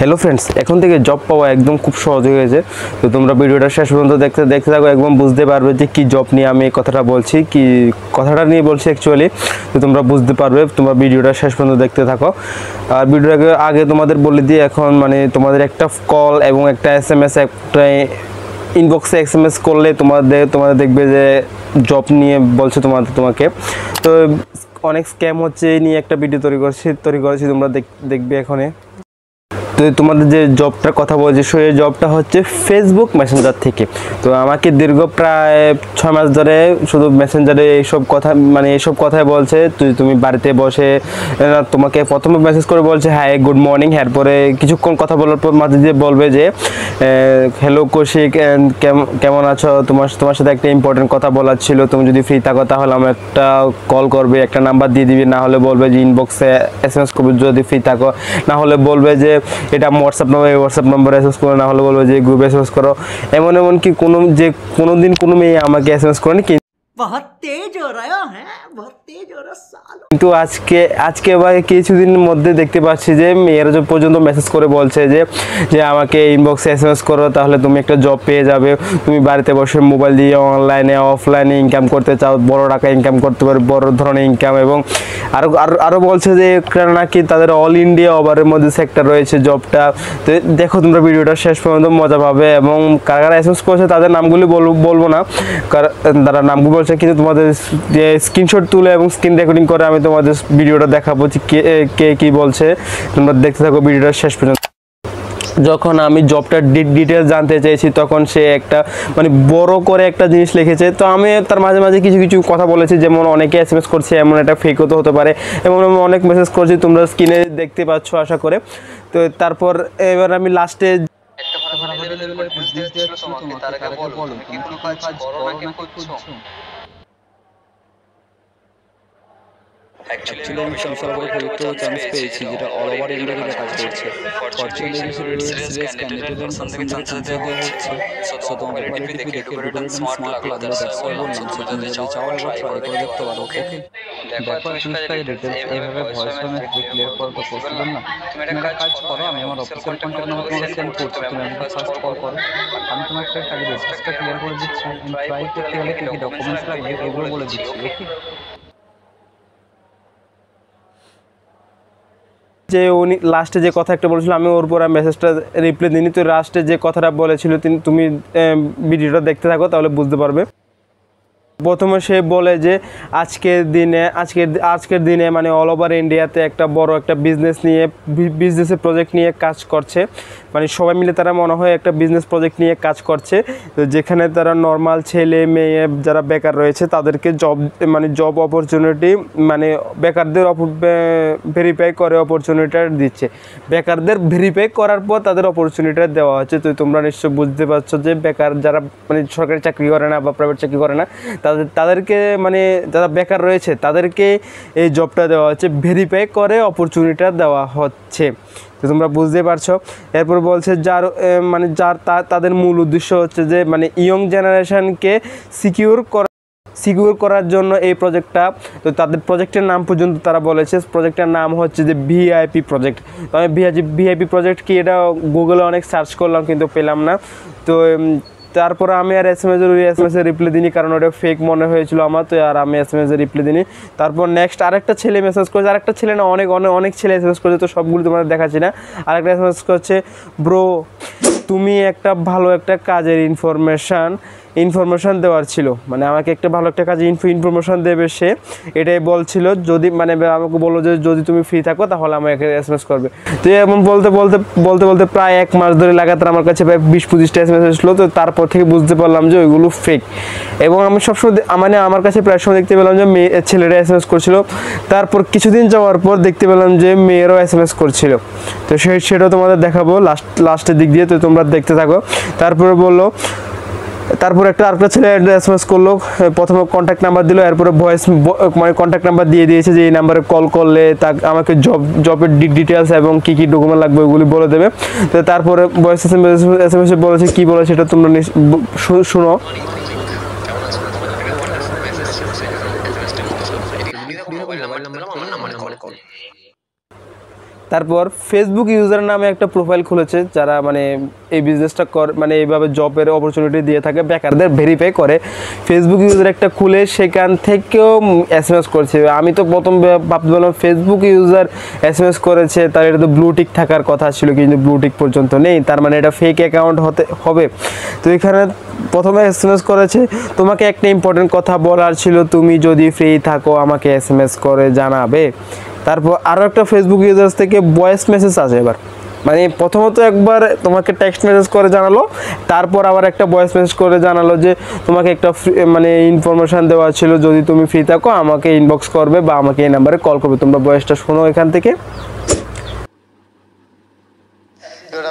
Hello friends, এখন থেকে job পাওয়া একদম খুব সহজ হয়ে গেছে। তো তোমরা ভিডিওটা শেষ পর্যন্ত দেখতে থাকো, একদম বুঝতে পারবে যে কি জব নিয়ে আমি কথাটা বলছি, কি কথাটা নিয়ে বলছি অ্যাকচুয়ালি। তো তোমরা বুঝতে পারবে, তোমরা ভিডিওটা শেষ পর্যন্ত দেখতে থাকো। আর ভিডিওটাকে আগে তোমাদের বলে দিই, এখন মানে তোমাদের একটা কল এবং একটা SMS, একটা ইনবক্সে SMS করলে তোমাদের দেখবে যে জব নিয়ে বলছে তোমাকে। তো অনেক স্ক্যাম হচ্ছে, এই নিয়ে একটা ভিডিও তৈরি করেছি তোমরা দেখবে এখানে। তো তোমাদের যে জবটার কথা বলছি, সেই জবটা হচ্ছে ফেসবুক মেসেঞ্জার থেকে। তো আমাকে দীর্ঘ প্রায় 6 মাস ধরে শুধু মেসেঞ্জারে এইসব কথাই বলছে। তুমি বাড়িতে বসে তোমাকে প্রথমে মেসেজ করে বলছে হাই গুড মর্নিং, এরপরে কিছুক্ষণ কথা বলার পর মাঝে দিয়ে বলবে যে হ্যালো কৌশিক, কেমন আছো, তোমার সাথে একটা ইম্পর্টেন্ট কথা বলার ছিল, তুমি যদি ফ্রি থাকো তাহলে আমার একটা কল করবে, একটা নাম্বার দিয়ে দিবি, না হলে বলবে যে ইনবক্সে SMS করবে যদি ফ্রি থাকো, না হলে বলবে যে এটা হোয়াটসঅ্যাপ নম্বরে SMS করো, না হলে বলবো যে গ্রুপে SMS করো। এমন কি কোনোদিন কোনো মেয়ে আমাকে SMS করেনি, बहुत तेज हो रहा है, बहुत तेज हो रहा सालो। কিন্তু আজকে বা কিছুদিনের মধ্যে দেখতে পাচ্ছি যে মেয়েরা পর্যন্ত মেসেজ করে বলছে যে আমাকে ইনবক্সে SMS করো, তাহলে তুমি একটা জব পেয়ে যাবে, তুমি বাড়িতে বসে মোবাইল দিয়ে অনলাইনে অফলাইনে ইনকাম করতে চাও, বড় টাকা ইনকাম করতে পারো, বড় ধরনের ইনকাম। এবং আরও বলছে যে নাকি তাদের অল ইন্ডিয়া ওভারের মধ্যে সেক্টর রয়েছে জবটা। তো দেখো তোমরা ভিডিওটা শেষ পর্যন্ত মজা পাবে। এবং কারা SMS করেছে তাদের নামগুলি বলবো না, তারা নামগুলো বলছে, কিন্তু তোমাদের যে স্ক্রিনশট তুলে এবং স্ক্রিন রেকর্ডিং করে আমি তোমাদের ভিডিওটা দেখাবো যে কে কি বলছে। তোমরা দেখতে থাকো ভিডিওটা শেষ পর্যন্ত। যখন আমি জবটার ডিটেলস জানতে চেয়েছি, তখন সে একটা মানে বড় করে একটা জিনিস লিখেছে। তো আমি তার মাঝে কিছু কথা বলেছি, যেমন অনেকে SMS করছে, এমন একটা ফেকও তো হতে পারে, এমন আমি অনেক মেসেজ করছি, তোমরা স্ক্রিনে দেখতে পাচ্ছ আশা করে। তো তারপর এবার আমি লাস্টে অ্যাকচুয়ালি আমি সংসার করে প্রযুক্ত চান্স পেয়েছি, যেটা অল ওভার ইন্ডিয়া থেকে কাজ করছে। ফরচুনেটলি সিরিয়াস ক্যান্ডিডেটের পছন্দ থেকে চান্স দেওয়া হচ্ছে। সো তোমাদের কোয়ালিটি দেখে রিক্রুটার স্মার্ট লাগলো, দ্যাটস ওয়াই বললাম। সো তুমি যদি চাও একবার ট্রাই করে দেখতে পারো। ওকে, দেখো এখানকার ডিটেলস এইভাবে ভয়েস মেসেজে ক্লিয়ার করা তো পসিবল না। তুমি একটা কাজ করো, আমি আমার অফিসিয়াল কন্ট্যাক্ট নাম্বার তোমাকে সেন্ড করছি, তুমি আমাকে ফার্স্ট কল করো, আমি তোমাকে একটা ডিটেলসটা ক্লিয়ার করে দিচ্ছি। ট্রাই করতে হলে কি কি ডকুমেন্টস লাগবে এগুলো বলে দিচ্ছি। ওকে, যে উনি লাস্টে যে কথা একটা বলেছিল, আমি ওর পর মেসেজটা রিপ্লাই দিইনি। তো লাস্টে যে কথাটা বলেছিল তুমি ভিডিওটা দেখতে থাকো, তাহলে বুঝতে পারবে। প্রথমে সে বলে যে আজকের দিনে মানে অল ওভার ইন্ডিয়াতে একটা বড় একটা বিজনেসের প্রজেক্ট নিয়ে কাজ করছে। মানে সবাই মিলে তারা মনে হয় একটা বিজনেস প্রজেক্ট নিয়ে কাজ করছে। তো যেখানে তারা নর্মাল ছেলে মেয়ে যারা বেকার রয়েছে তাদেরকে জব অপরচুনিটি, মানে বেকারদের ভেরিফাই করে অপরচুনিটি দিচ্ছে। বেকারদের ভেরিফাই করার পর তাদের অপরচুনিটি দেওয়া হচ্ছে। তো তোমরা নিশ্চয়ই বুঝতে পারছো যে বেকার যারা মানে সরকারি চাকরি করে না বা প্রাইভেট চাকরি করে না, তাদেরকে মানে যারা বেকার রয়েছে তাদেরকে এই জবটা দেওয়া হচ্ছে, ভেরিফাই করে অপরচুনিটিটা দেওয়া হচ্ছে। তো তোমরা বুঝতে পারছো। এরপর বলছে তাদের মূল উদ্দেশ্য হচ্ছে যে মানে ইয়ং জেনারেশনকে সিকিউর করার জন্য এই প্রজেক্টটা। তো তাদের প্রজেক্টের নাম পর্যন্ত তারা বলেছে, প্রজেক্টের নাম হচ্ছে যে VIP প্রজেক্ট। তো আমি VIP প্রজেক্ট কি এটা গুগলে অনেক সার্চ করলাম কিন্তু পেলাম না। তো তারপরে আমি আর SMS-এর রিপ্লাই দিইনি, কারণ ওটা ফেক মনে হয়েছিল আমার। তো আর আমি SMS-এর রিপ্লাই দিইনি। তারপর নেক্সট আরেকটা ছেলে মেসেজ করেছে, আরেকটা ছেলে না অনেক ছেলে SMS করেছে, তো সবগুলো তোমাদের দেখাচ্ছি না। আরেকটা SMS করছে, ব্রো তুমি একটা ভালো একটা কাজের ইনফরমেশন দেওয়ার ছিল, মানে আমাকে একটা ভালো একটা কাজে ইনফরমেশন দেবে সে, এটাই বলছিল। যদি মানে আমাকে বললো যে যদি তুমি ফ্রি থাকো তাহলে আমাকে SMS করবে। তো এমন বলতে প্রায় 1 মাস ধরে লাগাতার আমার কাছে প্রায় 20-25টা SMS এসেছিলো। তো তারপর থেকে বুঝতে পারলাম যে ওইগুলো ফেক। এবং আমি সবসময় মানে আমার কাছে প্রায় সময় দেখতে পেলাম যে ছেলেরা SMS করছিল। তারপর কিছুদিন যাওয়ার পর দেখতে পেলাম যে মেয়েরাও SMS করছিল। তো সেটাও তোমাদের দেখাবো লাস্টের দিক দিয়ে। তো তোমরা দেখতে থাকো। তারপর আরেকটা ছেলে SMS করলো, প্রথমে কন্ট্যাক্ট নাম্বার দিল, এরপরে ভয়েস মানে কন্ট্যাক্ট নাম্বার দিয়ে দিয়েছে যে এই নাম্বারে কল করলে আমাকে জবের ডিটেলস এবং কী ডকুমেন্ট লাগবে ওগুলি বলে দেবে। তো তারপরে ভয়েস SMS বলেছে, কী বলে সেটা তোমরা শুনো। তারপর ফেসবুক ইউজার নামে একটা প্রোফাইল খুলেছে, যারা মানে এই বিজনেসটা মানে এইভাবে জবের অপরচুনিটি দিয়ে থাকে, বেকারদের ভেরিফাই করে। ফেসবুক ইউজার একটা খুলে সেখান থেকেও SMS করছে। আমি তো প্রথম ভাবতে বললাম ফেসবুক ইউজার SMS করেছে, তার এটা তো ব্লু টিক থাকার কথা ছিল, কিন্তু ব্লু টিক পর্যন্ত নেই, তার মানে এটা ফেক অ্যাকাউন্ট হতে হবে। তো এখানে প্রথমে SMS করেছে, তোমাকে একটা ইম্পর্টেন্ট কথা বলার ছিল, তুমি যদি ফ্রি থাকো আমাকে SMS করে জানাবে। তারপর আরও একটা ফেসবুক ইউজার্স থেকে ভয়েস মেসেজ আছে। এবার মানে প্রথমত একবার তোমাকে টেক্সট মেসেজ করে জানালো, তারপর আবার একটা ভয়েস মেসেজ করে জানালো যে তোমাকে একটা মানে ইনফরমেশান দেওয়া ছিল, যদি তুমি ফ্রি থাকো আমাকে ইনবক্স করবে বা আমাকে এই নাম্বারে কল করবে। তোমরা ভয়েসটা শোনো এখান থেকে।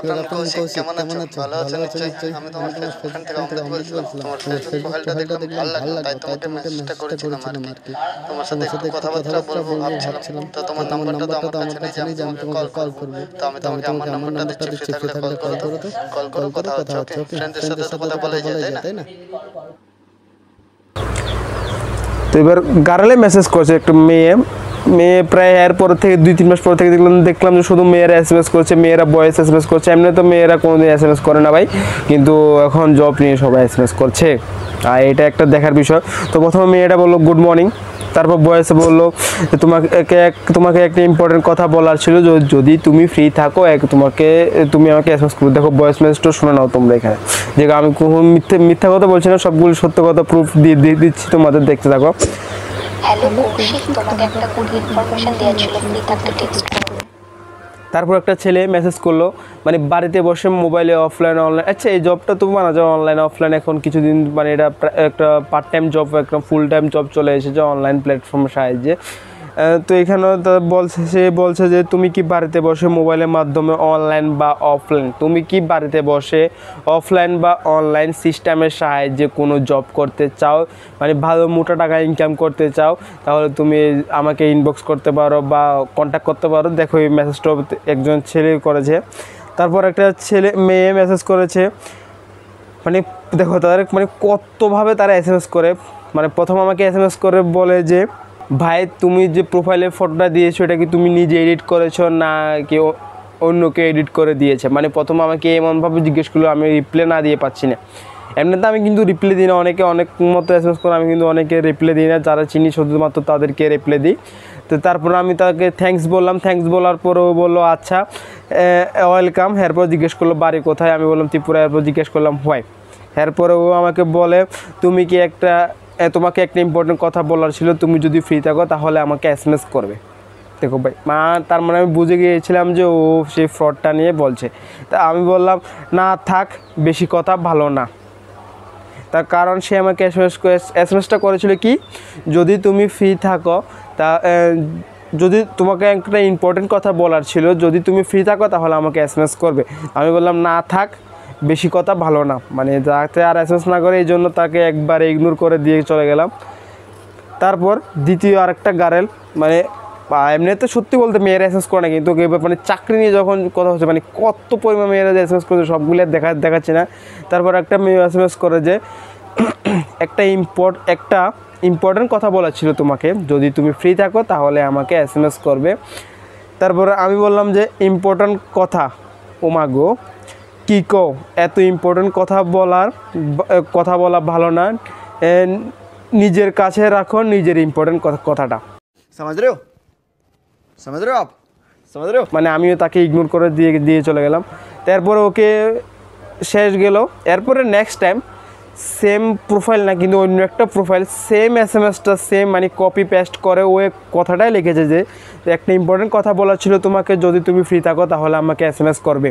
কেমন আছো? ভালো আছো নিশ্চয়ই। আমি তোমার ফেসবুক থেকে অমৃত বলছিলাম। তোমার ফেসবুক প্রোফাইলটা দেখলাম ভালো লাগলো, তাই তোমাকে মেসেজটা করেছিলাম আর কি। তোমার সাথে একটু কথাবার্তা বলবো ভাবছিলাম। তো তোমার নাম্বারটা তো আমার কাছে নেই যে আমি তোমাকে কল করবো। তো আমি তোমাকে আমার নাম্বারটা দিচ্ছি, ফ্রি থাকলে কল করো। তো কল করো, কথা হচ্ছে। ওকে, ফ্রেন্ডদের সাথে তো কথা বলাই যায়, তাই না? তো এবার গার্লে মেসেজ করছে একটা মেয়ে প্রায় এরপর থেকে 2-3 মাস পর থেকে দেখলাম যে শুধু মেয়েরা SMS করছে, মেয়েরা ভয়েস SMS করছে। এমনি তো মেয়েরা কোনোদিন SMS করে না ভাই, কিন্তু এখন জব নিয়ে সবাই SMS করছে, আর এটা একটা দেখার বিষয়। তো প্রথমে মেয়েটা বললো গুড মর্নিং, তারপর ভয়েসে বললো তোমাকে একটা ইম্পর্টেন্ট কথা বলার ছিল, যদি তুমি ফ্রি থাকো তুমি আমাকে SMS করো। দেখো ভয়েস মেসেজটা শুনে নাও তোমরা এখানে, যে আমি কোনো মিথ্যা কথা বলছি না, সবগুলো সত্য কথা প্রুফ দিয়ে দিচ্ছি, তোমাদের দেখতে থাকো। হ্যালো কৌশিক, তোমাকে একটা গুড ইনফরমেশন দেওয়ার ছিল, ফ্রি থাকতে টেক্সট করো। তারপর একটা ছেলে মেসেজ করলো, মানে বাড়িতে বসে মোবাইলে অফলাইন অনলাইন। আচ্ছা এই জবটা তো মানা যায় অনলাইন অফলাইন, এখন কিছুদিন মানে এটা একটা পার্ট টাইম জব, একটা ফুল টাইম জব চলে এসেছে অনলাইন প্ল্যাটফর্মের সাহায্যে। তো এখানেও সে বলছে যে তুমি কি বাড়িতে বসে মোবাইলের মাধ্যমে অনলাইন বা অফলাইন, তুমি কি বাড়িতে বসে অফলাইন বা অনলাইন সিস্টেমের সাহায্যে কোনো জব করতে চাও, মানে ভালো মোটা টাকা ইনকাম করতে চাও, তাহলে তুমি আমাকে ইনবক্স করতে পারো বা কন্ট্যাক্ট করতে পারো। দেখো এই মেসেজটা একজন ছেলে করেছে। তারপর একটা মেয়ে মেসেজ করেছে, মানে দেখো তাদের মানে কতভাবে তারা SMS করে। মানে প্রথম আমাকে SMS করে বলে যে ভাই তুমি যে প্রোফাইলের ফটোটা দিয়েছো এটা কি তুমি নিজে এডিট করেছো না কেউ অন্যকে এডিট করে দিয়েছে। মানে প্রথম আমাকে এমনভাবে জিজ্ঞেস করলো, আমি রিপ্লাই না দিয়ে পাচ্ছি না। এমনিতে আমি কিন্তু রিপ্লাই দিই না, অনেকে অনেক মতো SMS করে, আমি কিন্তু অনেকে রিপ্লাই দিই না, যারা চিনি শুধুমাত্র তাদেরকে রিপ্লাই দিই। তো তারপর আমি তাকে থ্যাঙ্কস বললাম, থ্যাঙ্কস বলার পরেও বললো আচ্ছা ওয়েলকাম। এরপর জিজ্ঞেস করলো বাড়ি কোথায়, আমি বললাম ত্রিপুরা। এরপর জিজ্ঞেস করলাম হোয়াই। এরপরে ও আমাকে বলে তোমাকে একটা ইম্পর্টেন্ট কথা বলার ছিল, তুমি যদি ফ্রি থাকো তাহলে আমাকে SMS করবে। দেখো ভাই তার মানে আমি বুঝে গিয়েছিলাম যে ও সেই ফ্রডটা নিয়ে বলছে। তা আমি বললাম না থাক, বেশি কথা ভালো না। তার কারণ সে আমাকে এসএমএসটা করেছিল কি, যদি তুমি ফ্রি থাকো যদি তোমাকে একটা ইম্পর্টেন্ট কথা বলার ছিল, যদি তুমি ফ্রি থাকো তাহলে আমাকে SMS করবে। আমি বললাম না থাক, বেশি কথা ভালো না, মানে যাতে আর SMS না করে, এই জন্য তাকে একবার ইগনোর করে দিয়ে চলে গেলাম। তারপর দ্বিতীয় আরেকটা গার্ল, মানে এমনিতে সত্যি বলতে মেয়েরা SMS করে না, কিন্তু মানে চাকরি নিয়ে যখন কথা হচ্ছে, মানে কত পরিমাণ মেয়েরা SMS করছে সবগুলো দেখাচ্ছে না। তারপর একটা মেয়ে SMS করে যে একটা ইম্পর্টেন্ট কথা বলার ছিল তোমাকে, যদি তুমি ফ্রি থাকো তাহলে আমাকে SMS করবে। তারপর আমি বললাম যে ইম্পর্টেন্ট কথা, ওমাগো কি কো, এত ইম্পর্টেন্ট কথা বলা ভালো না, নিজের কাছে রাখো নিজের ইম্পর্টেন্ট কথাটা। মানে আমিও তাকে ইগনোর করে দিয়ে চলে গেলাম। তারপরে ওকে শেষ গেল। এরপরে নেক্সট টাইম সেম প্রোফাইল না, কিন্তু অন্য একটা প্রোফাইল, সেম SMS-টা সেম মানে কপি পেস্ট করে ও কথাটাই লিখেছে যে একটা ইম্পর্টেন্ট কথা বলার ছিল তোমাকে, যদি তুমি ফ্রি থাকো তাহলে আমাকে SMS করবে।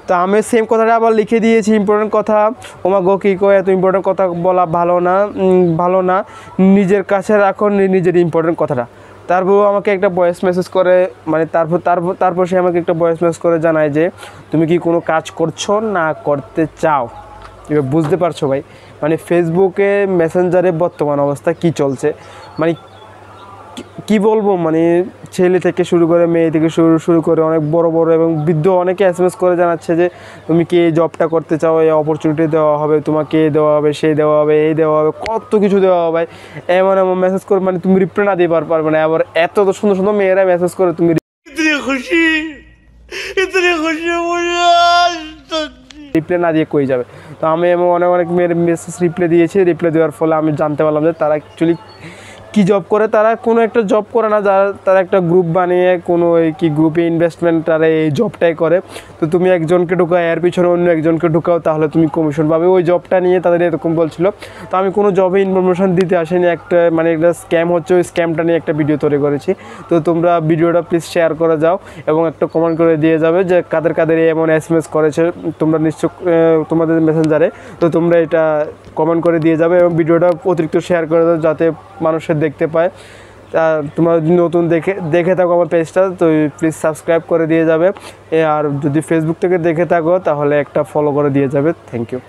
তো আমি সেম কথাটা আবার লিখে দিয়েছি, ইম্পর্টেন্ট কথা, ওমা গো কী কো, এত ইম্পর্টেন্ট কথা বলা ভালো না, নিজের কাছে রাখো নিজের ইম্পর্টেন্ট কথাটা। তারপর আমাকে একটা ভয়েস মেসেজ করে, মানে তারপর সে আমাকে একটা ভয়েস মেসেজ করে জানায় যে তুমি কি কোনো কাজ করছো না করতে চাও। এবার বুঝতে পারছো ভাই, মানে ফেসবুকে মেসেঞ্জারে বর্তমান অবস্থা কি চলছে, মানে কি বলবো, মানে ছেলে থেকে শুরু করে মেয়ে থেকে শুরু করে অনেক বড় এবং বৃদ্ধ অনেকে SMS করে জানাচ্ছে যে তুমি কি এই জবটা করতে চাও, এই অপরচুনিটি দেওয়া হবে তোমাকে, দেওয়া হবে সেই দেওয়া হবে এই দেওয়া হবে, কত কিছু দেওয়া হবে, এমন মেসেজ করে, মানে তুমি রিপ্লাই না দিয়ে পারবে না। আবার এত সুন্দর সুন্দর মেয়েরা মেসেজ করে, তুমি খুশি রিপ্লাই না দিয়ে কই যাবে। তো আমি এমন অনেক অনেক মেয়ের মেসেজ রিপ্লাই দিয়েছি, রিপ্লাই দেওয়ার ফলে আমি জানতে পারলাম যে তারা অ্যাকচুয়ালি কী জব করে। তারা কোনো একটা জব করে না, তারা একটা গ্রুপ বানিয়ে কোনো এই কি গ্রুপে ইনভেস্টমেন্ট তারা এই জবটাই করে। তো তুমি একজনকে ঢুকাও, এর পিছনে অন্য একজনকে ঢুকাও, তাহলে তুমি কমিশন পাবে। ওই জবটা নিয়ে তাদের এরকম বলছিল। তো আমি কোনো জবে ইনফরমেশন দিতে আসিনি, একটা মানে একটা স্ক্যাম হচ্ছে, ওই স্ক্যামটা নিয়ে একটা ভিডিও তৈরি করেছি। তো তোমরা ভিডিওটা প্লিজ শেয়ার করে যাও এবং একটা কমেন্ট করে দিয়ে যাবে যে কাদের কাদের এমন SMS করেছে তোমরা নিশ্চয় তোমাদের মেসেঞ্জারে। তো তোমরা এটা কমেন্ট করে দিয়ে যাবে এবং ভিডিওটা অতিরিক্ত শেয়ার করে দাও যাতে মানুষের দেখতে পায়। তোমরা যদি নতুন দেখে থাকো আমার পেজটা, তো প্লিজ সাবস্ক্রাইব করে দিয়ে যাবে। আর যদি ফেসবুক থেকে দেখে থাকো তাহলে একটা ফলো করে দিয়ে যাবে। Thank you.